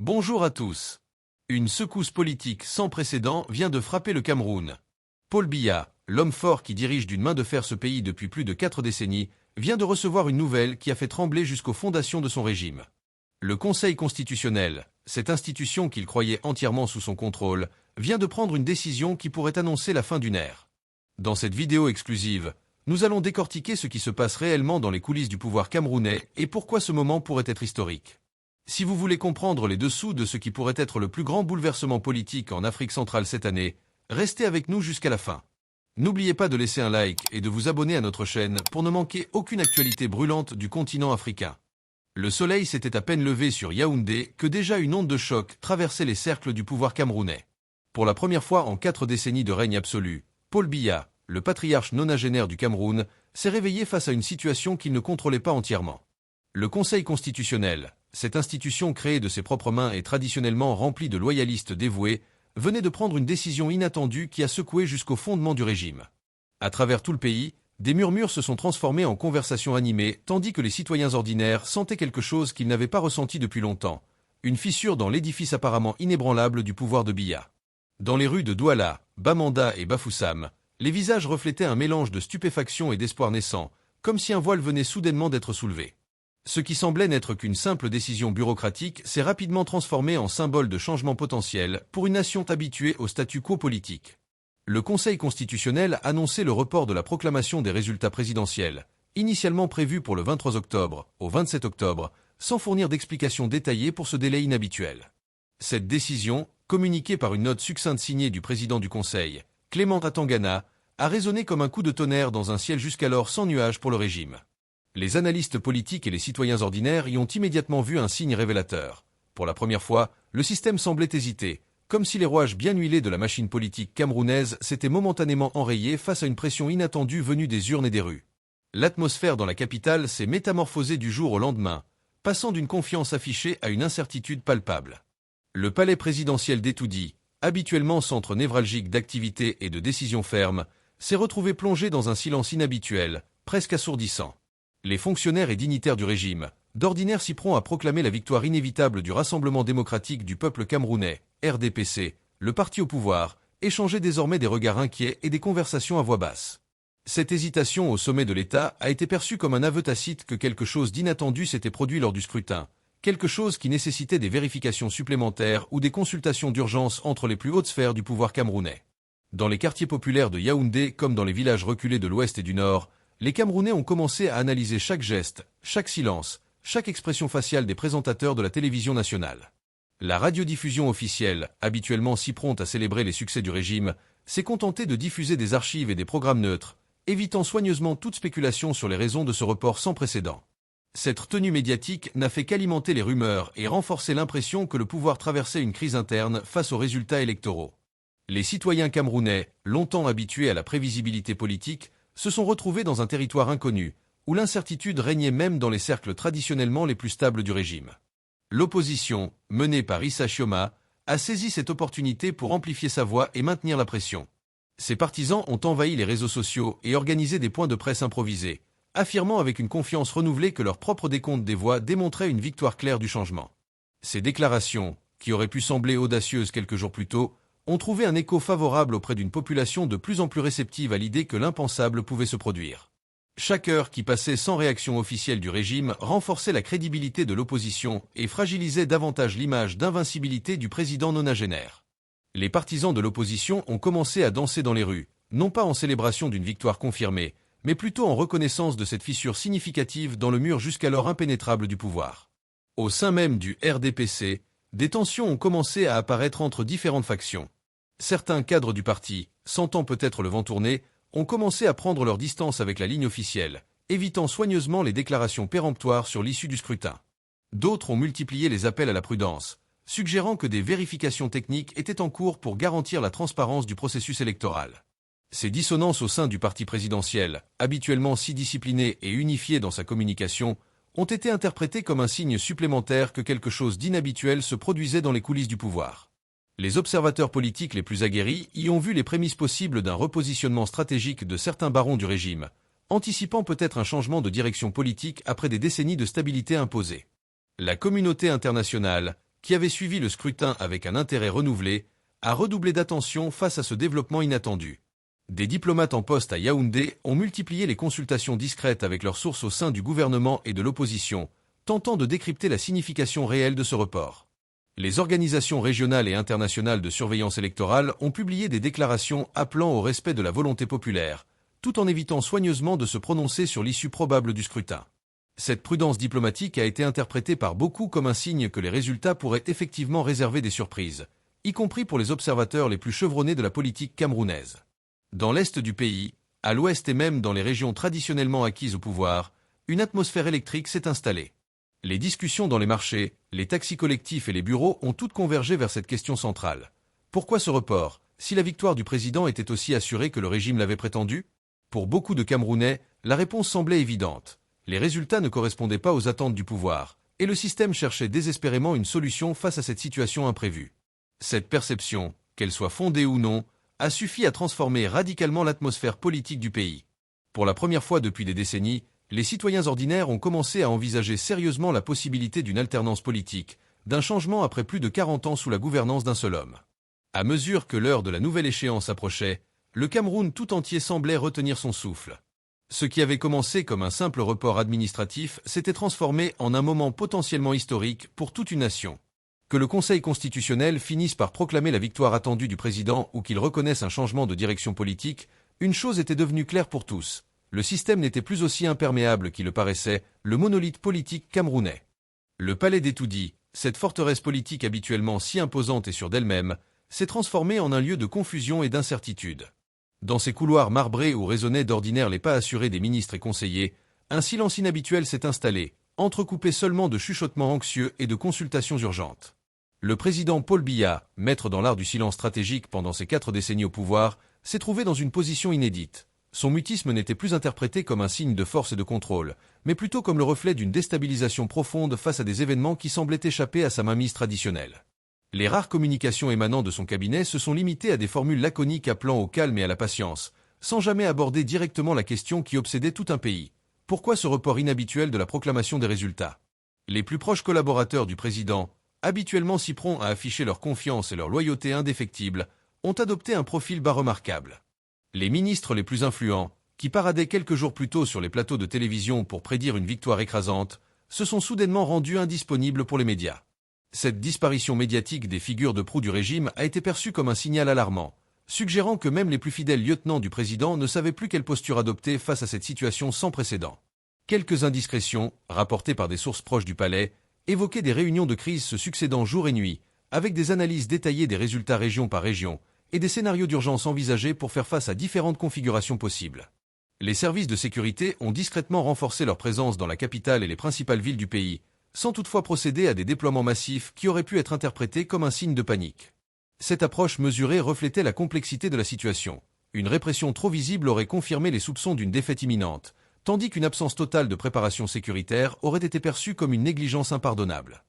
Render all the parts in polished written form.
Bonjour à tous. Une secousse politique sans précédent vient de frapper le Cameroun. Paul Biya, l'homme fort qui dirige d'une main de fer ce pays depuis plus de 4 décennies, vient de recevoir une nouvelle qui a fait trembler jusqu'aux fondations de son régime. Le Conseil constitutionnel, cette institution qu'il croyait entièrement sous son contrôle, vient de prendre une décision qui pourrait annoncer la fin d'une ère. Dans cette vidéo exclusive, nous allons décortiquer ce qui se passe réellement dans les coulisses du pouvoir camerounais et pourquoi ce moment pourrait être historique. Si vous voulez comprendre les dessous de ce qui pourrait être le plus grand bouleversement politique en Afrique centrale cette année, restez avec nous jusqu'à la fin. N'oubliez pas de laisser un like et de vous abonner à notre chaîne pour ne manquer aucune actualité brûlante du continent africain. Le soleil s'était à peine levé sur Yaoundé que déjà une onde de choc traversait les cercles du pouvoir camerounais. Pour la première fois en 4 décennies de règne absolu, Paul Biya, le patriarche nonagénaire du Cameroun, s'est réveillé face à une situation qu'il ne contrôlait pas entièrement. Le Conseil constitutionnel, cette institution créée de ses propres mains et traditionnellement remplie de loyalistes dévoués, venait de prendre une décision inattendue qui a secoué jusqu'au fondement du régime. À travers tout le pays, des murmures se sont transformés en conversations animées, tandis que les citoyens ordinaires sentaient quelque chose qu'ils n'avaient pas ressenti depuis longtemps, une fissure dans l'édifice apparemment inébranlable du pouvoir de Biya. Dans les rues de Douala, Bamenda et Bafoussam, les visages reflétaient un mélange de stupéfaction et d'espoir naissant, comme si un voile venait soudainement d'être soulevé. Ce qui semblait n'être qu'une simple décision bureaucratique s'est rapidement transformé en symbole de changement potentiel pour une nation habituée au statu quo politique. Le Conseil constitutionnel annonçait le report de la proclamation des résultats présidentiels, initialement prévu pour le 23 octobre au 27 octobre, sans fournir d'explications détaillées pour ce délai inhabituel. Cette décision, communiquée par une note succincte signée du président du Conseil, Clément Atangana, a résonné comme un coup de tonnerre dans un ciel jusqu'alors sans nuages pour le régime. Les analystes politiques et les citoyens ordinaires y ont immédiatement vu un signe révélateur. Pour la première fois, le système semblait hésiter, comme si les rouages bien huilés de la machine politique camerounaise s'étaient momentanément enrayés face à une pression inattendue venue des urnes et des rues. L'atmosphère dans la capitale s'est métamorphosée du jour au lendemain, passant d'une confiance affichée à une incertitude palpable. Le palais présidentiel d'Etoudi, habituellement centre névralgique d'activités et de décisions fermes, s'est retrouvé plongé dans un silence inhabituel, presque assourdissant. Les fonctionnaires et dignitaires du régime, d'ordinaire si prompts à proclamer la victoire inévitable du Rassemblement démocratique du peuple camerounais, RDPC, le parti au pouvoir, échangeaient désormais des regards inquiets et des conversations à voix basse. Cette hésitation au sommet de l'État a été perçue comme un aveu tacite que quelque chose d'inattendu s'était produit lors du scrutin, quelque chose qui nécessitait des vérifications supplémentaires ou des consultations d'urgence entre les plus hautes sphères du pouvoir camerounais. Dans les quartiers populaires de Yaoundé comme dans les villages reculés de l'ouest et du nord, les Camerounais ont commencé à analyser chaque geste, chaque silence, chaque expression faciale des présentateurs de la télévision nationale. La radiodiffusion officielle, habituellement si prompte à célébrer les succès du régime, s'est contentée de diffuser des archives et des programmes neutres, évitant soigneusement toute spéculation sur les raisons de ce report sans précédent. Cette tenue médiatique n'a fait qu'alimenter les rumeurs et renforcer l'impression que le pouvoir traversait une crise interne face aux résultats électoraux. Les citoyens camerounais, longtemps habitués à la prévisibilité politique, se sont retrouvés dans un territoire inconnu, où l'incertitude régnait même dans les cercles traditionnellement les plus stables du régime. L'opposition, menée par Issa Chioma, a saisi cette opportunité pour amplifier sa voix et maintenir la pression. Ses partisans ont envahi les réseaux sociaux et organisé des points de presse improvisés, affirmant avec une confiance renouvelée que leur propre décompte des voix démontrait une victoire claire du changement. Ces déclarations, qui auraient pu sembler audacieuses quelques jours plus tôt, ont trouvé un écho favorable auprès d'une population de plus en plus réceptive à l'idée que l'impensable pouvait se produire. Chaque heure qui passait sans réaction officielle du régime renforçait la crédibilité de l'opposition et fragilisait davantage l'image d'invincibilité du président nonagénaire. Les partisans de l'opposition ont commencé à danser dans les rues, non pas en célébration d'une victoire confirmée, mais plutôt en reconnaissance de cette fissure significative dans le mur jusqu'alors impénétrable du pouvoir. Au sein même du RDPC, des tensions ont commencé à apparaître entre différentes factions. Certains cadres du parti, sentant peut-être le vent tourner, ont commencé à prendre leur distance avec la ligne officielle, évitant soigneusement les déclarations péremptoires sur l'issue du scrutin. D'autres ont multiplié les appels à la prudence, suggérant que des vérifications techniques étaient en cours pour garantir la transparence du processus électoral. Ces dissonances au sein du parti présidentiel, habituellement si discipliné et unifié dans sa communication, ont été interprétées comme un signe supplémentaire que quelque chose d'inhabituel se produisait dans les coulisses du pouvoir. Les observateurs politiques les plus aguerris y ont vu les prémices possibles d'un repositionnement stratégique de certains barons du régime, anticipant peut-être un changement de direction politique après des décennies de stabilité imposée. La communauté internationale, qui avait suivi le scrutin avec un intérêt renouvelé, a redoublé d'attention face à ce développement inattendu. Des diplomates en poste à Yaoundé ont multiplié les consultations discrètes avec leurs sources au sein du gouvernement et de l'opposition, tentant de décrypter la signification réelle de ce report. Les organisations régionales et internationales de surveillance électorale ont publié des déclarations appelant au respect de la volonté populaire, tout en évitant soigneusement de se prononcer sur l'issue probable du scrutin. Cette prudence diplomatique a été interprétée par beaucoup comme un signe que les résultats pourraient effectivement réserver des surprises, y compris pour les observateurs les plus chevronnés de la politique camerounaise. Dans l'est du pays, à l'ouest et même dans les régions traditionnellement acquises au pouvoir, une atmosphère électrique s'est installée. Les discussions dans les marchés, les taxis collectifs et les bureaux ont toutes convergé vers cette question centrale. Pourquoi ce report, si la victoire du président était aussi assurée que le régime l'avait prétendu? Pour beaucoup de Camerounais, la réponse semblait évidente. Les résultats ne correspondaient pas aux attentes du pouvoir, et le système cherchait désespérément une solution face à cette situation imprévue. Cette perception, qu'elle soit fondée ou non, a suffi à transformer radicalement l'atmosphère politique du pays. Pour la première fois depuis des décennies, les citoyens ordinaires ont commencé à envisager sérieusement la possibilité d'une alternance politique, d'un changement après plus de 40 ans sous la gouvernance d'un seul homme. À mesure que l'heure de la nouvelle échéance approchait, le Cameroun tout entier semblait retenir son souffle. Ce qui avait commencé comme un simple report administratif s'était transformé en un moment potentiellement historique pour toute une nation. Que le Conseil constitutionnel finisse par proclamer la victoire attendue du président ou qu'il reconnaisse un changement de direction politique, une chose était devenue claire pour tous. Le système n'était plus aussi imperméable qu'il le paraissait, le monolithe politique camerounais. Le palais d'Etoudi, cette forteresse politique habituellement si imposante et sûre d'elle-même, s'est transformé en un lieu de confusion et d'incertitude. Dans ces couloirs marbrés où résonnaient d'ordinaire les pas assurés des ministres et conseillers, un silence inhabituel s'est installé, entrecoupé seulement de chuchotements anxieux et de consultations urgentes. Le président Paul Biya, maître dans l'art du silence stratégique pendant ses 4 décennies au pouvoir, s'est trouvé dans une position inédite. Son mutisme n'était plus interprété comme un signe de force et de contrôle, mais plutôt comme le reflet d'une déstabilisation profonde face à des événements qui semblaient échapper à sa mainmise traditionnelle. Les rares communications émanant de son cabinet se sont limitées à des formules laconiques appelant au calme et à la patience, sans jamais aborder directement la question qui obsédait tout un pays. Pourquoi ce report inhabituel de la proclamation des résultats? Les plus proches collaborateurs du président, habituellement si prompts à afficher leur confiance et leur loyauté indéfectible, ont adopté un profil bas remarquable. Les ministres les plus influents, qui paradaient quelques jours plus tôt sur les plateaux de télévision pour prédire une victoire écrasante, se sont soudainement rendus indisponibles pour les médias. Cette disparition médiatique des figures de proue du régime a été perçue comme un signal alarmant, suggérant que même les plus fidèles lieutenants du président ne savaient plus quelle posture adopter face à cette situation sans précédent. Quelques indiscrétions, rapportées par des sources proches du palais, évoquaient des réunions de crise se succédant jour et nuit, avec des analyses détaillées des résultats région par région, et des scénarios d'urgence envisagés pour faire face à différentes configurations possibles. Les services de sécurité ont discrètement renforcé leur présence dans la capitale et les principales villes du pays, sans toutefois procéder à des déploiements massifs qui auraient pu être interprétés comme un signe de panique. Cette approche mesurée reflétait la complexité de la situation. Une répression trop visible aurait confirmé les soupçons d'une défaite imminente, tandis qu'une absence totale de préparation sécuritaire aurait été perçue comme une négligence impardonnable.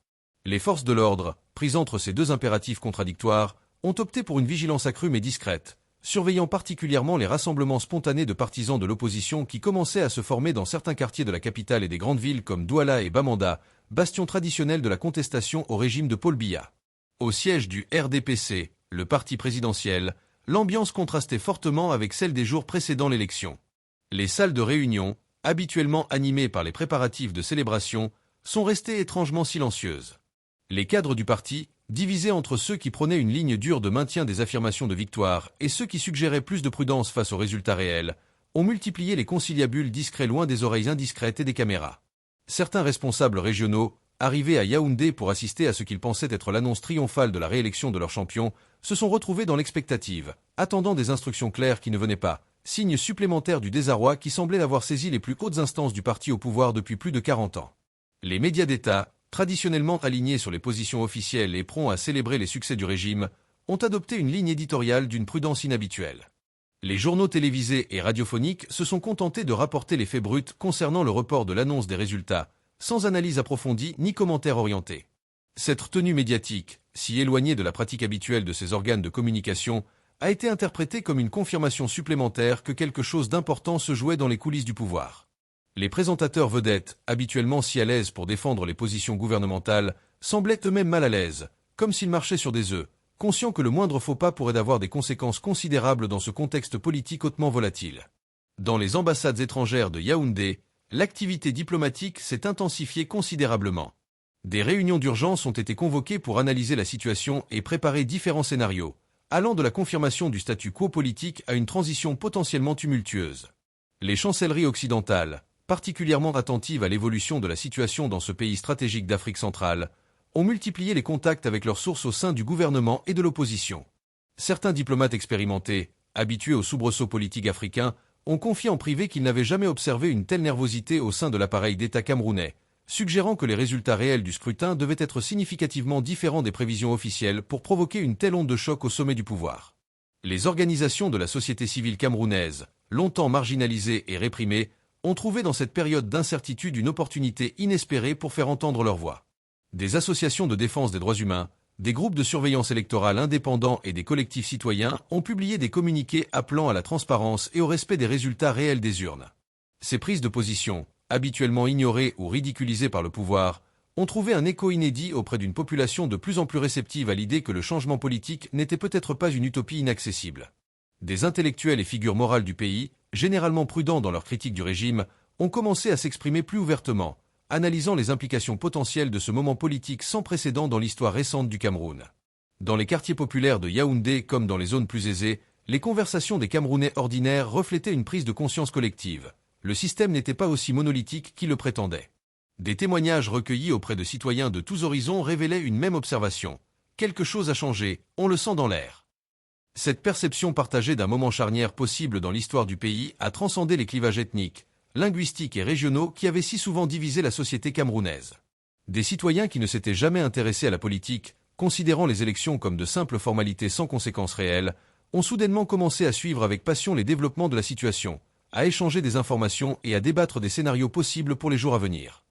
Les forces de l'ordre, prises entre ces deux impératifs contradictoires, ont opté pour une vigilance accrue mais discrète, surveillant particulièrement les rassemblements spontanés de partisans de l'opposition qui commençaient à se former dans certains quartiers de la capitale et des grandes villes comme Douala et Bamenda, bastions traditionnels de la contestation au régime de Paul Biya. Au siège du RDPC, le parti présidentiel, l'ambiance contrastait fortement avec celle des jours précédant l'élection. Les salles de réunion, habituellement animées par les préparatifs de célébration, sont restées étrangement silencieuses. Les cadres du parti, divisés entre ceux qui prônaient une ligne dure de maintien des affirmations de victoire et ceux qui suggéraient plus de prudence face aux résultats réels, ont multiplié les conciliabules discrets loin des oreilles indiscrètes et des caméras. Certains responsables régionaux, arrivés à Yaoundé pour assister à ce qu'ils pensaient être l'annonce triomphale de la réélection de leur champion, se sont retrouvés dans l'expectative, attendant des instructions claires qui ne venaient pas, signe supplémentaire du désarroi qui semblait avoir saisi les plus hautes instances du parti au pouvoir depuis plus de 40 ans. Les médias d'État, traditionnellement alignés sur les positions officielles et prompts à célébrer les succès du régime, ont adopté une ligne éditoriale d'une prudence inhabituelle. Les journaux télévisés et radiophoniques se sont contentés de rapporter les faits bruts concernant le report de l'annonce des résultats, sans analyse approfondie ni commentaires orientés. Cette tenue médiatique, si éloignée de la pratique habituelle de ces organes de communication, a été interprétée comme une confirmation supplémentaire que quelque chose d'important se jouait dans les coulisses du pouvoir. Les présentateurs vedettes, habituellement si à l'aise pour défendre les positions gouvernementales, semblaient eux-mêmes mal à l'aise, comme s'ils marchaient sur des œufs, conscients que le moindre faux pas pourrait avoir des conséquences considérables dans ce contexte politique hautement volatile. Dans les ambassades étrangères de Yaoundé, l'activité diplomatique s'est intensifiée considérablement. Des réunions d'urgence ont été convoquées pour analyser la situation et préparer différents scénarios, allant de la confirmation du statu quo politique à une transition potentiellement tumultueuse. Les chancelleries occidentales, particulièrement attentives à l'évolution de la situation dans ce pays stratégique d'Afrique centrale, ont multiplié les contacts avec leurs sources au sein du gouvernement et de l'opposition. Certains diplomates expérimentés, habitués aux soubresauts politiques africains, ont confié en privé qu'ils n'avaient jamais observé une telle nervosité au sein de l'appareil d'État camerounais, suggérant que les résultats réels du scrutin devaient être significativement différents des prévisions officielles pour provoquer une telle onde de choc au sommet du pouvoir. Les organisations de la société civile camerounaise, longtemps marginalisées et réprimées, ont trouvé dans cette période d'incertitude une opportunité inespérée pour faire entendre leur voix. Des associations de défense des droits humains, des groupes de surveillance électorale indépendants et des collectifs citoyens ont publié des communiqués appelant à la transparence et au respect des résultats réels des urnes. Ces prises de position, habituellement ignorées ou ridiculisées par le pouvoir, ont trouvé un écho inédit auprès d'une population de plus en plus réceptive à l'idée que le changement politique n'était peut-être pas une utopie inaccessible. Des intellectuels et figures morales du pays, généralement prudents dans leur critique du régime, ont commencé à s'exprimer plus ouvertement, analysant les implications potentielles de ce moment politique sans précédent dans l'histoire récente du Cameroun. Dans les quartiers populaires de Yaoundé comme dans les zones plus aisées, les conversations des Camerounais ordinaires reflétaient une prise de conscience collective. Le système n'était pas aussi monolithique qu'il le prétendait. Des témoignages recueillis auprès de citoyens de tous horizons révélaient une même observation. Quelque chose a changé, on le sent dans l'air. Cette perception partagée d'un moment charnière possible dans l'histoire du pays a transcendé les clivages ethniques, linguistiques et régionaux qui avaient si souvent divisé la société camerounaise. Des citoyens qui ne s'étaient jamais intéressés à la politique, considérant les élections comme de simples formalités sans conséquences réelles, ont soudainement commencé à suivre avec passion les développements de la situation, à échanger des informations et à débattre des scénarios possibles pour les jours à venir.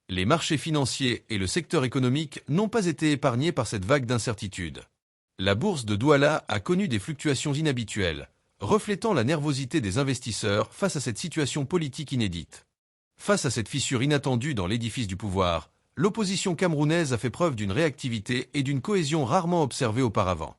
Les marchés financiers et le secteur économique n'ont pas été épargnés par cette vague d'incertitude. La bourse de Douala a connu des fluctuations inhabituelles, reflétant la nervosité des investisseurs face à cette situation politique inédite. Face à cette fissure inattendue dans l'édifice du pouvoir, l'opposition camerounaise a fait preuve d'une réactivité et d'une cohésion rarement observées auparavant.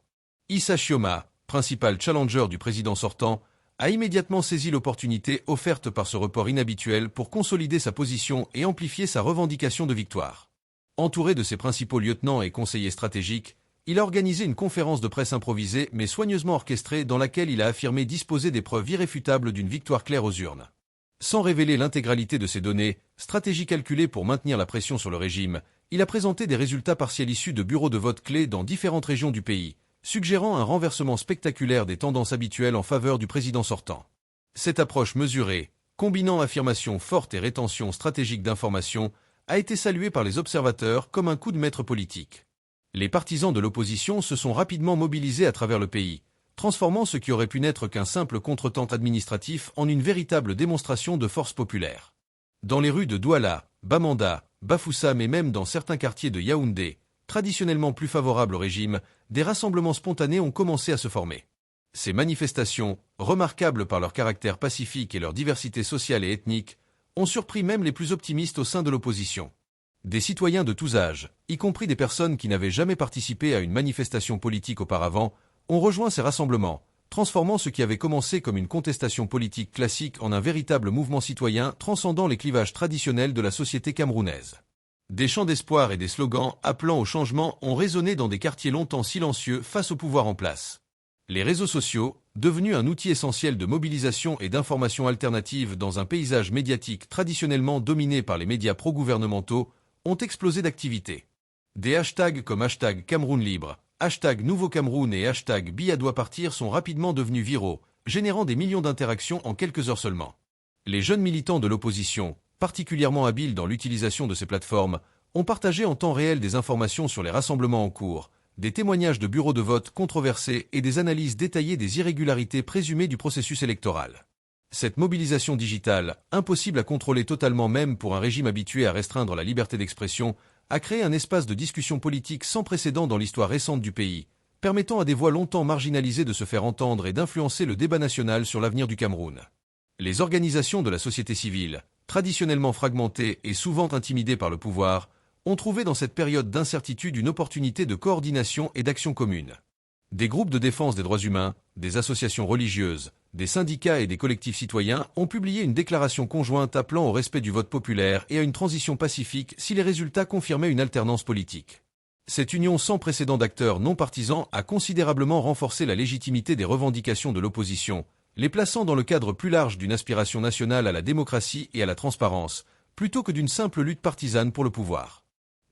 Issa Chioma, principal challenger du président sortant, a immédiatement saisi l'opportunité offerte par ce report inhabituel pour consolider sa position et amplifier sa revendication de victoire. Entouré de ses principaux lieutenants et conseillers stratégiques, il a organisé une conférence de presse improvisée mais soigneusement orchestrée dans laquelle il a affirmé disposer des preuves irréfutables d'une victoire claire aux urnes. Sans révéler l'intégralité de ces données, stratégie calculée pour maintenir la pression sur le régime, il a présenté des résultats partiels issus de bureaux de vote clés dans différentes régions du pays, suggérant un renversement spectaculaire des tendances habituelles en faveur du président sortant. Cette approche mesurée, combinant affirmations fortes et rétention stratégique d'informations, a été saluée par les observateurs comme un coup de maître politique. Les partisans de l'opposition se sont rapidement mobilisés à travers le pays, transformant ce qui aurait pu n'être qu'un simple contretemps administratif en une véritable démonstration de force populaire. Dans les rues de Douala, Bamenda, Bafoussam et même dans certains quartiers de Yaoundé, traditionnellement plus favorables au régime, des rassemblements spontanés ont commencé à se former. Ces manifestations, remarquables par leur caractère pacifique et leur diversité sociale et ethnique, ont surpris même les plus optimistes au sein de l'opposition. Des citoyens de tous âges, y compris des personnes qui n'avaient jamais participé à une manifestation politique auparavant, ont rejoint ces rassemblements, transformant ce qui avait commencé comme une contestation politique classique en un véritable mouvement citoyen transcendant les clivages traditionnels de la société camerounaise. Des chants d'espoir et des slogans appelant au changement ont résonné dans des quartiers longtemps silencieux face au pouvoir en place. Les réseaux sociaux, devenus un outil essentiel de mobilisation et d'information alternative dans un paysage médiatique traditionnellement dominé par les médias pro-gouvernementaux, ont explosé d'activité. Des hashtags comme hashtag Cameroun libre, hashtag Nouveau Cameroun et hashtag Biya doit partir sont rapidement devenus viraux, générant des millions d'interactions en quelques heures seulement. Les jeunes militants de l'opposition, particulièrement habiles dans l'utilisation de ces plateformes, ont partagé en temps réel des informations sur les rassemblements en cours, des témoignages de bureaux de vote controversés et des analyses détaillées des irrégularités présumées du processus électoral. Cette mobilisation digitale, impossible à contrôler totalement même pour un régime habitué à restreindre la liberté d'expression, a créé un espace de discussion politique sans précédent dans l'histoire récente du pays, permettant à des voix longtemps marginalisées de se faire entendre et d'influencer le débat national sur l'avenir du Cameroun. Les organisations de la société civile, traditionnellement fragmentées et souvent intimidées par le pouvoir, ont trouvé dans cette période d'incertitude une opportunité de coordination et d'action commune. Des groupes de défense des droits humains, des associations religieuses, des syndicats et des collectifs citoyens ont publié une déclaration conjointe appelant au respect du vote populaire et à une transition pacifique si les résultats confirmaient une alternance politique. Cette union sans précédent d'acteurs non partisans a considérablement renforcé la légitimité des revendications de l'opposition, les plaçant dans le cadre plus large d'une aspiration nationale à la démocratie et à la transparence, plutôt que d'une simple lutte partisane pour le pouvoir.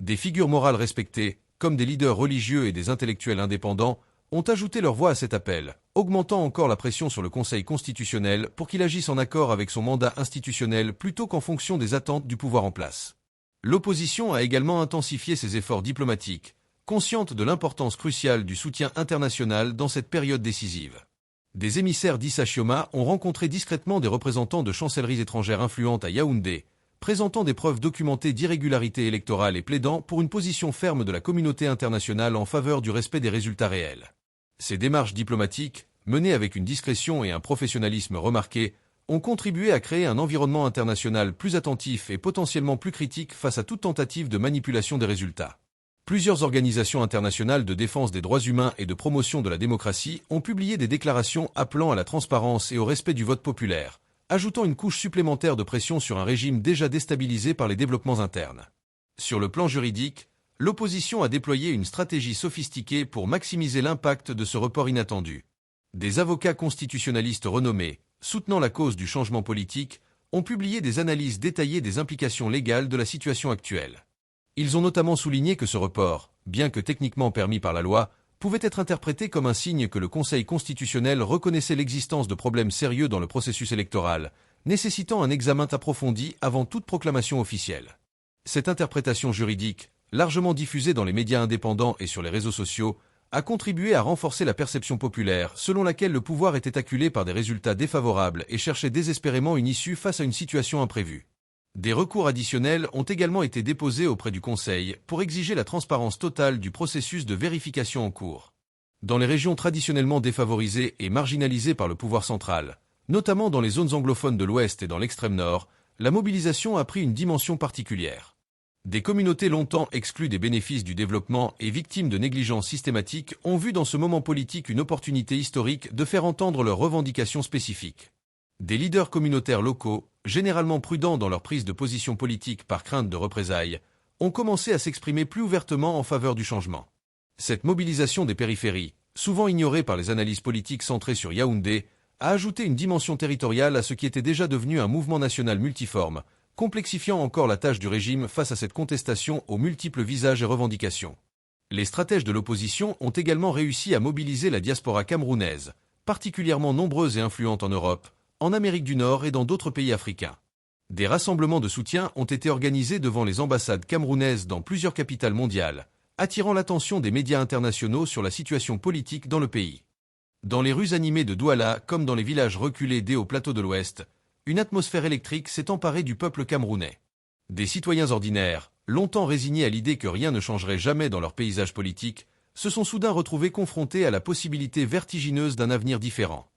Des figures morales respectées, comme des leaders religieux et des intellectuels indépendants, ont ajouté leur voix à cet appel, augmentant encore la pression sur le Conseil constitutionnel pour qu'il agisse en accord avec son mandat institutionnel plutôt qu'en fonction des attentes du pouvoir en place. L'opposition a également intensifié ses efforts diplomatiques, consciente de l'importance cruciale du soutien international dans cette période décisive. Des émissaires d'Issa Chioma ont rencontré discrètement des représentants de chancelleries étrangères influentes à Yaoundé, présentant des preuves documentées d'irrégularité électorale et plaidant pour une position ferme de la communauté internationale en faveur du respect des résultats réels. Ces démarches diplomatiques, menées avec une discrétion et un professionnalisme remarqués, ont contribué à créer un environnement international plus attentif et potentiellement plus critique face à toute tentative de manipulation des résultats. Plusieurs organisations internationales de défense des droits humains et de promotion de la démocratie ont publié des déclarations appelant à la transparence et au respect du vote populaire, ajoutant une couche supplémentaire de pression sur un régime déjà déstabilisé par les développements internes. Sur le plan juridique, l'opposition a déployé une stratégie sophistiquée pour maximiser l'impact de ce report inattendu. Des avocats constitutionnalistes renommés, soutenant la cause du changement politique, ont publié des analyses détaillées des implications légales de la situation actuelle. Ils ont notamment souligné que ce report, bien que techniquement permis par la loi, pouvait être interprété comme un signe que le Conseil constitutionnel reconnaissait l'existence de problèmes sérieux dans le processus électoral, nécessitant un examen approfondi avant toute proclamation officielle. Cette interprétation juridique, largement diffusée dans les médias indépendants et sur les réseaux sociaux, a contribué à renforcer la perception populaire selon laquelle le pouvoir était acculé par des résultats défavorables et cherchait désespérément une issue face à une situation imprévue. Des recours additionnels ont également été déposés auprès du Conseil pour exiger la transparence totale du processus de vérification en cours. Dans les régions traditionnellement défavorisées et marginalisées par le pouvoir central, notamment dans les zones anglophones de l'Ouest et dans l'extrême nord, la mobilisation a pris une dimension particulière. Des communautés longtemps exclues des bénéfices du développement et victimes de négligences systématiques ont vu dans ce moment politique une opportunité historique de faire entendre leurs revendications spécifiques. Des leaders communautaires locaux, généralement prudents dans leur prise de position politique par crainte de représailles, ont commencé à s'exprimer plus ouvertement en faveur du changement. Cette mobilisation des périphéries, souvent ignorée par les analyses politiques centrées sur Yaoundé, a ajouté une dimension territoriale à ce qui était déjà devenu un mouvement national multiforme, complexifiant encore la tâche du régime face à cette contestation aux multiples visages et revendications. Les stratèges de l'opposition ont également réussi à mobiliser la diaspora camerounaise, particulièrement nombreuse et influente en Europe, en Amérique du Nord et dans d'autres pays africains. Des rassemblements de soutien ont été organisés devant les ambassades camerounaises dans plusieurs capitales mondiales, attirant l'attention des médias internationaux sur la situation politique dans le pays. Dans les rues animées de Douala comme dans les villages reculés des hauts plateaux de l'Ouest, une atmosphère électrique s'est emparée du peuple camerounais. Des citoyens ordinaires, longtemps résignés à l'idée que rien ne changerait jamais dans leur paysage politique, se sont soudain retrouvés confrontés à la possibilité vertigineuse d'un avenir différent.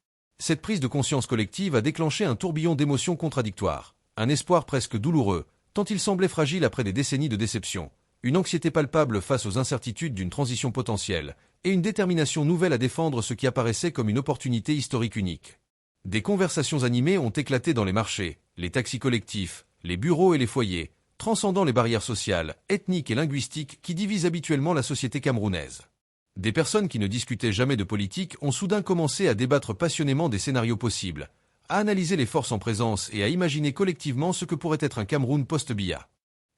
Cette prise de conscience collective a déclenché un tourbillon d'émotions contradictoires, un espoir presque douloureux, tant il semblait fragile après des décennies de déception, une anxiété palpable face aux incertitudes d'une transition potentielle, et une détermination nouvelle à défendre ce qui apparaissait comme une opportunité historique unique. Des conversations animées ont éclaté dans les marchés, les taxis collectifs, les bureaux et les foyers, transcendant les barrières sociales, ethniques et linguistiques qui divisent habituellement la société camerounaise. Des personnes qui ne discutaient jamais de politique ont soudain commencé à débattre passionnément des scénarios possibles, à analyser les forces en présence et à imaginer collectivement ce que pourrait être un Cameroun post-Biya.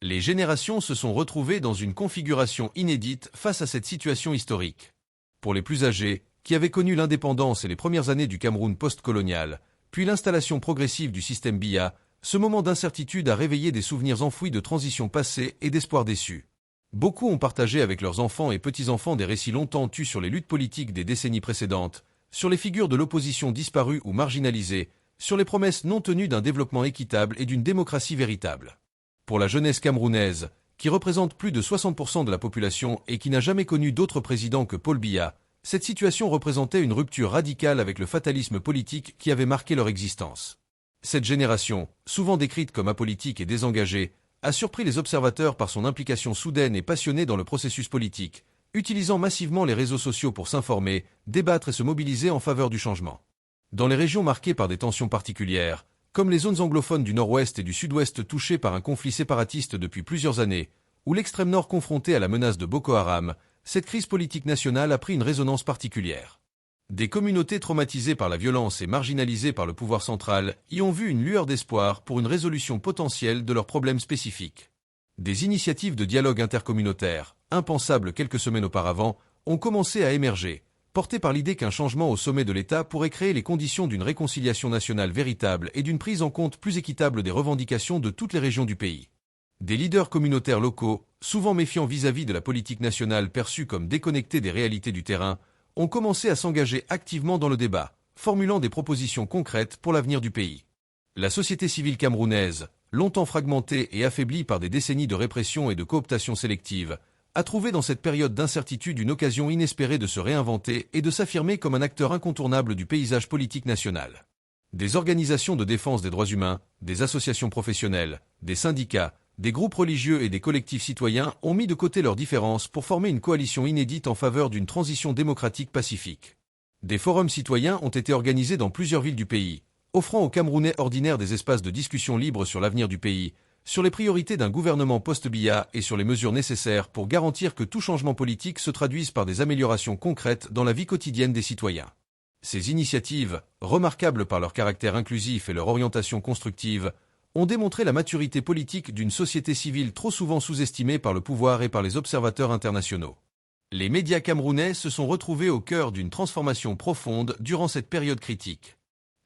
Les générations se sont retrouvées dans une configuration inédite face à cette situation historique. Pour les plus âgés, qui avaient connu l'indépendance et les premières années du Cameroun post-colonial, puis l'installation progressive du système Biya, ce moment d'incertitude a réveillé des souvenirs enfouis de transitions passées et d'espoirs déçus. Beaucoup ont partagé avec leurs enfants et petits-enfants des récits longtemps tus sur les luttes politiques des décennies précédentes, sur les figures de l'opposition disparues ou marginalisées, sur les promesses non tenues d'un développement équitable et d'une démocratie véritable. Pour la jeunesse camerounaise, qui représente plus de 60% de la population et qui n'a jamais connu d'autre président que Paul Biya, cette situation représentait une rupture radicale avec le fatalisme politique qui avait marqué leur existence. Cette génération, souvent décrite comme apolitique et désengagée, a surpris les observateurs par son implication soudaine et passionnée dans le processus politique, utilisant massivement les réseaux sociaux pour s'informer, débattre et se mobiliser en faveur du changement. Dans les régions marquées par des tensions particulières, comme les zones anglophones du nord-ouest et du sud-ouest touchées par un conflit séparatiste depuis plusieurs années, ou l'extrême nord confronté à la menace de Boko Haram, cette crise politique nationale a pris une résonance particulière. Des communautés traumatisées par la violence et marginalisées par le pouvoir central y ont vu une lueur d'espoir pour une résolution potentielle de leurs problèmes spécifiques. Des initiatives de dialogue intercommunautaire, impensables quelques semaines auparavant, ont commencé à émerger, portées par l'idée qu'un changement au sommet de l'État pourrait créer les conditions d'une réconciliation nationale véritable et d'une prise en compte plus équitable des revendications de toutes les régions du pays. Des leaders communautaires locaux, souvent méfiants vis-à-vis de la politique nationale perçue comme déconnectée des réalités du terrain, ont commencé à s'engager activement dans le débat, formulant des propositions concrètes pour l'avenir du pays. La société civile camerounaise, longtemps fragmentée et affaiblie par des décennies de répression et de cooptation sélective, a trouvé dans cette période d'incertitude une occasion inespérée de se réinventer et de s'affirmer comme un acteur incontournable du paysage politique national. Des organisations de défense des droits humains, des associations professionnelles, des syndicats, des groupes religieux et des collectifs citoyens ont mis de côté leurs différences pour former une coalition inédite en faveur d'une transition démocratique pacifique. Des forums citoyens ont été organisés dans plusieurs villes du pays, offrant aux Camerounais ordinaires des espaces de discussion libres sur l'avenir du pays, sur les priorités d'un gouvernement post-Biya et sur les mesures nécessaires pour garantir que tout changement politique se traduise par des améliorations concrètes dans la vie quotidienne des citoyens. Ces initiatives, remarquables par leur caractère inclusif et leur orientation constructive, ont démontré la maturité politique d'une société civile trop souvent sous-estimée par le pouvoir et par les observateurs internationaux. Les médias camerounais se sont retrouvés au cœur d'une transformation profonde durant cette période critique.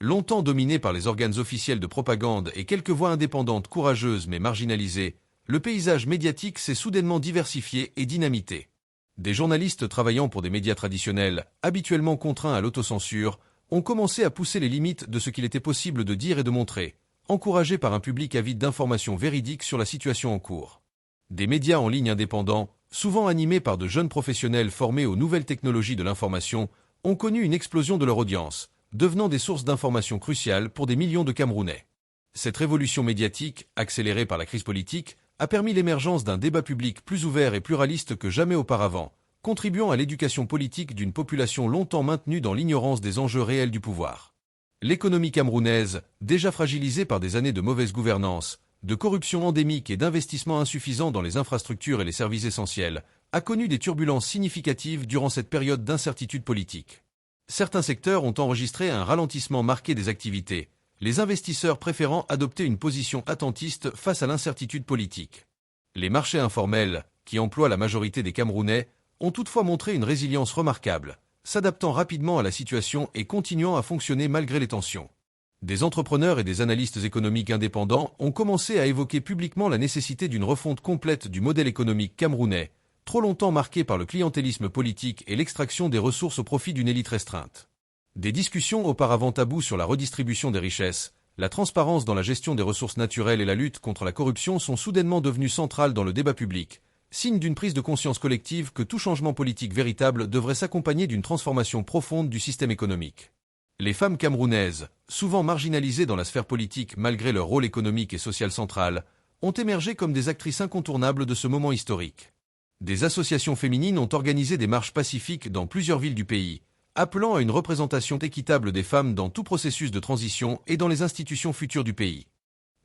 Longtemps dominés par les organes officiels de propagande et quelques voix indépendantes courageuses mais marginalisées, le paysage médiatique s'est soudainement diversifié et dynamité. Des journalistes travaillant pour des médias traditionnels, habituellement contraints à l'autocensure, ont commencé à pousser les limites de ce qu'il était possible de dire et de montrer, encouragés par un public avide d'informations véridiques sur la situation en cours. Des médias en ligne indépendants, souvent animés par de jeunes professionnels formés aux nouvelles technologies de l'information, ont connu une explosion de leur audience, devenant des sources d'informations cruciales pour des millions de Camerounais. Cette révolution médiatique, accélérée par la crise politique, a permis l'émergence d'un débat public plus ouvert et pluraliste que jamais auparavant, contribuant à l'éducation politique d'une population longtemps maintenue dans l'ignorance des enjeux réels du pouvoir. L'économie camerounaise, déjà fragilisée par des années de mauvaise gouvernance, de corruption endémique et d'investissements insuffisants dans les infrastructures et les services essentiels, a connu des turbulences significatives durant cette période d'incertitude politique. Certains secteurs ont enregistré un ralentissement marqué des activités, les investisseurs préférant adopter une position attentiste face à l'incertitude politique. Les marchés informels, qui emploient la majorité des Camerounais, ont toutefois montré une résilience remarquable, s'adaptant rapidement à la situation et continuant à fonctionner malgré les tensions. Des entrepreneurs et des analystes économiques indépendants ont commencé à évoquer publiquement la nécessité d'une refonte complète du modèle économique camerounais, trop longtemps marqué par le clientélisme politique et l'extraction des ressources au profit d'une élite restreinte. Des discussions auparavant taboues sur la redistribution des richesses, la transparence dans la gestion des ressources naturelles et la lutte contre la corruption sont soudainement devenues centrales dans le débat public, signe d'une prise de conscience collective que tout changement politique véritable devrait s'accompagner d'une transformation profonde du système économique. Les femmes camerounaises, souvent marginalisées dans la sphère politique malgré leur rôle économique et social central, ont émergé comme des actrices incontournables de ce moment historique. Des associations féminines ont organisé des marches pacifiques dans plusieurs villes du pays, appelant à une représentation équitable des femmes dans tout processus de transition et dans les institutions futures du pays.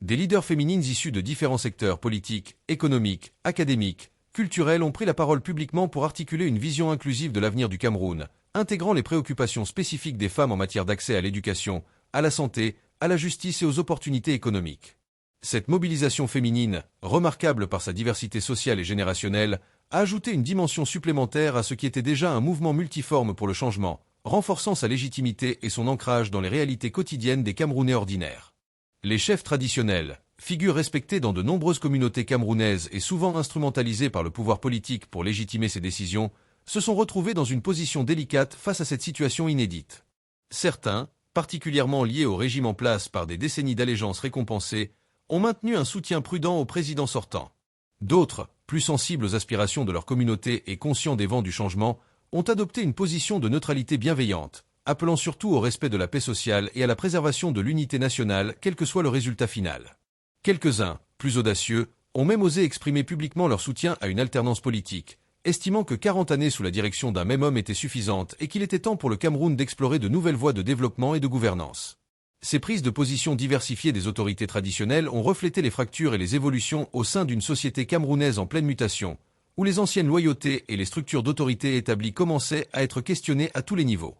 Des leaders féminines issus de différents secteurs politiques, économiques, académiques, culturels ont pris la parole publiquement pour articuler une vision inclusive de l'avenir du Cameroun, intégrant les préoccupations spécifiques des femmes en matière d'accès à l'éducation, à la santé, à la justice et aux opportunités économiques. Cette mobilisation féminine, remarquable par sa diversité sociale et générationnelle, a ajouté une dimension supplémentaire à ce qui était déjà un mouvement multiforme pour le changement, renforçant sa légitimité et son ancrage dans les réalités quotidiennes des Camerounais ordinaires. Les chefs traditionnels, figures respectées dans de nombreuses communautés camerounaises et souvent instrumentalisées par le pouvoir politique pour légitimer ses décisions, se sont retrouvés dans une position délicate face à cette situation inédite. Certains, particulièrement liés au régime en place par des décennies d'allégeance récompensées, ont maintenu un soutien prudent au président sortant. D'autres, plus sensibles aux aspirations de leur communauté et conscients des vents du changement, ont adopté une position de neutralité bienveillante, appelant surtout au respect de la paix sociale et à la préservation de l'unité nationale, quel que soit le résultat final. Quelques-uns, plus audacieux, ont même osé exprimer publiquement leur soutien à une alternance politique, estimant que 40 années sous la direction d'un même homme étaient suffisantes et qu'il était temps pour le Cameroun d'explorer de nouvelles voies de développement et de gouvernance. Ces prises de position diversifiées des autorités traditionnelles ont reflété les fractures et les évolutions au sein d'une société camerounaise en pleine mutation, où les anciennes loyautés et les structures d'autorité établies commençaient à être questionnées à tous les niveaux.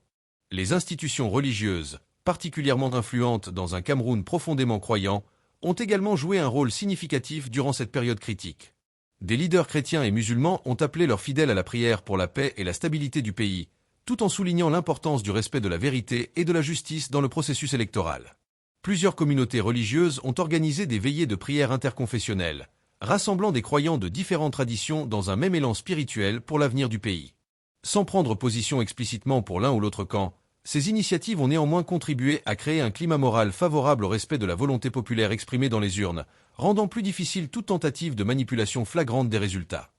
Les institutions religieuses, particulièrement influentes dans un Cameroun profondément croyant, ont également joué un rôle significatif durant cette période critique. Des leaders chrétiens et musulmans ont appelé leurs fidèles à la prière pour la paix et la stabilité du pays, tout en soulignant l'importance du respect de la vérité et de la justice dans le processus électoral. Plusieurs communautés religieuses ont organisé des veillées de prière interconfessionnelles, rassemblant des croyants de différentes traditions dans un même élan spirituel pour l'avenir du pays. Sans prendre position explicitement pour l'un ou l'autre camp, ces initiatives ont néanmoins contribué à créer un climat moral favorable au respect de la volonté populaire exprimée dans les urnes, rendant plus difficile toute tentative de manipulation flagrante des résultats.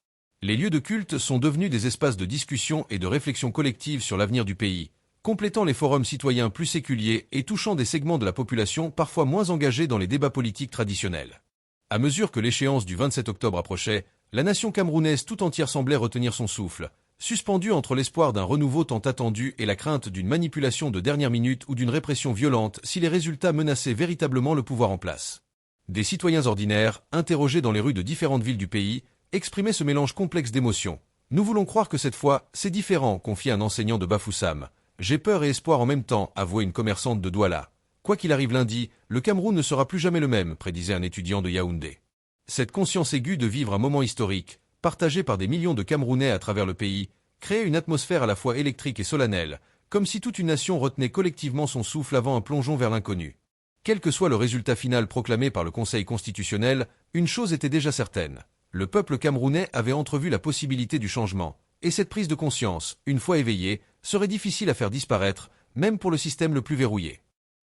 Les lieux de culte sont devenus des espaces de discussion et de réflexion collective sur l'avenir du pays, complétant les forums citoyens plus séculiers et touchant des segments de la population parfois moins engagés dans les débats politiques traditionnels. À mesure que l'échéance du 27 octobre approchait, la nation camerounaise tout entière semblait retenir son souffle, suspendue entre l'espoir d'un renouveau tant attendu et la crainte d'une manipulation de dernière minute ou d'une répression violente si les résultats menaçaient véritablement le pouvoir en place. Des citoyens ordinaires, interrogés dans les rues de différentes villes du pays, exprimaient ce mélange complexe d'émotions. « Nous voulons croire que cette fois, c'est différent », confie un enseignant de Bafoussam. « J'ai peur et espoir en même temps », avouait une commerçante de Douala. « Quoi qu'il arrive lundi, le Cameroun ne sera plus jamais le même », prédisait un étudiant de Yaoundé. Cette conscience aiguë de vivre un moment historique, partagé par des millions de Camerounais à travers le pays, créait une atmosphère à la fois électrique et solennelle, comme si toute une nation retenait collectivement son souffle avant un plongeon vers l'inconnu. Quel que soit le résultat final proclamé par le Conseil constitutionnel, une chose était déjà certaine. Le peuple camerounais avait entrevu la possibilité du changement, et cette prise de conscience, une fois éveillée, serait difficile à faire disparaître, même pour le système le plus verrouillé.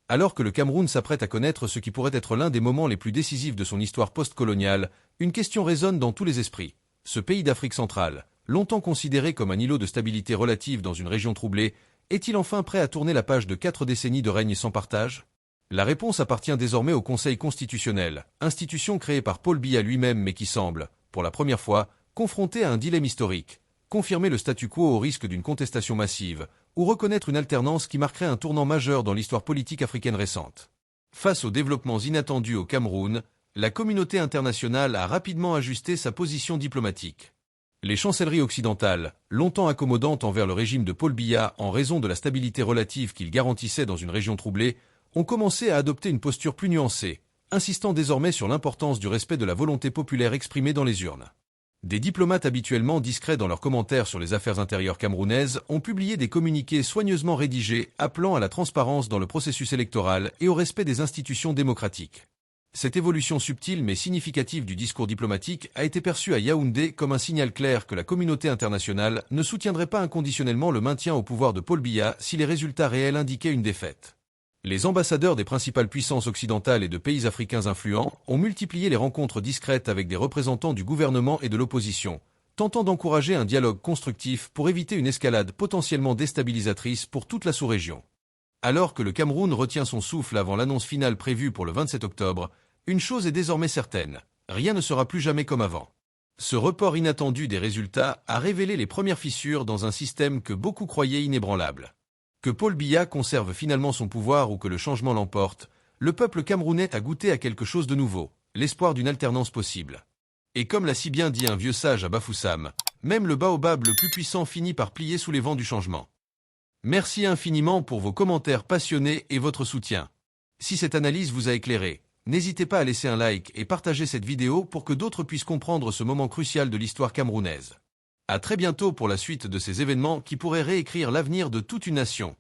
Alors que le Cameroun s'apprête à connaître ce qui pourrait être l'un des moments les plus décisifs de son histoire post-coloniale, une question résonne dans tous les esprits. Ce pays d'Afrique centrale, longtemps considéré comme un îlot de stabilité relative dans une région troublée, est-il enfin prêt à tourner la page de 4 décennies de règne sans partage? La réponse appartient désormais au Conseil constitutionnel, institution créée par Paul Biya lui-même mais qui semble, pour la première fois, confronté à un dilemme historique, confirmer le statu quo au risque d'une contestation massive, ou reconnaître une alternance qui marquerait un tournant majeur dans l'histoire politique africaine récente. Face aux développements inattendus au Cameroun, la communauté internationale a rapidement ajusté sa position diplomatique. Les chancelleries occidentales, longtemps accommodantes envers le régime de Paul Biya en raison de la stabilité relative qu'il garantissait dans une région troublée, ont commencé à adopter une posture plus nuancée, insistant désormais sur l'importance du respect de la volonté populaire exprimée dans les urnes. Des diplomates habituellement discrets dans leurs commentaires sur les affaires intérieures camerounaises ont publié des communiqués soigneusement rédigés appelant à la transparence dans le processus électoral et au respect des institutions démocratiques. Cette évolution subtile mais significative du discours diplomatique a été perçue à Yaoundé comme un signal clair que la communauté internationale ne soutiendrait pas inconditionnellement le maintien au pouvoir de Paul Biya si les résultats réels indiquaient une défaite. Les ambassadeurs des principales puissances occidentales et de pays africains influents ont multiplié les rencontres discrètes avec des représentants du gouvernement et de l'opposition, tentant d'encourager un dialogue constructif pour éviter une escalade potentiellement déstabilisatrice pour toute la sous-région. Alors que le Cameroun retient son souffle avant l'annonce finale prévue pour le 27 octobre, une chose est désormais certaine, rien ne sera plus jamais comme avant. Ce report inattendu des résultats a révélé les premières fissures dans un système que beaucoup croyaient inébranlable. Que Paul Biya conserve finalement son pouvoir ou que le changement l'emporte, le peuple camerounais a goûté à quelque chose de nouveau, l'espoir d'une alternance possible. Et comme l'a si bien dit un vieux sage à Bafoussam, même le baobab le plus puissant finit par plier sous les vents du changement. Merci infiniment pour vos commentaires passionnés et votre soutien. Si cette analyse vous a éclairé, n'hésitez pas à laisser un like et partager cette vidéo pour que d'autres puissent comprendre ce moment crucial de l'histoire camerounaise. À très bientôt pour la suite de ces événements qui pourraient réécrire l'avenir de toute une nation.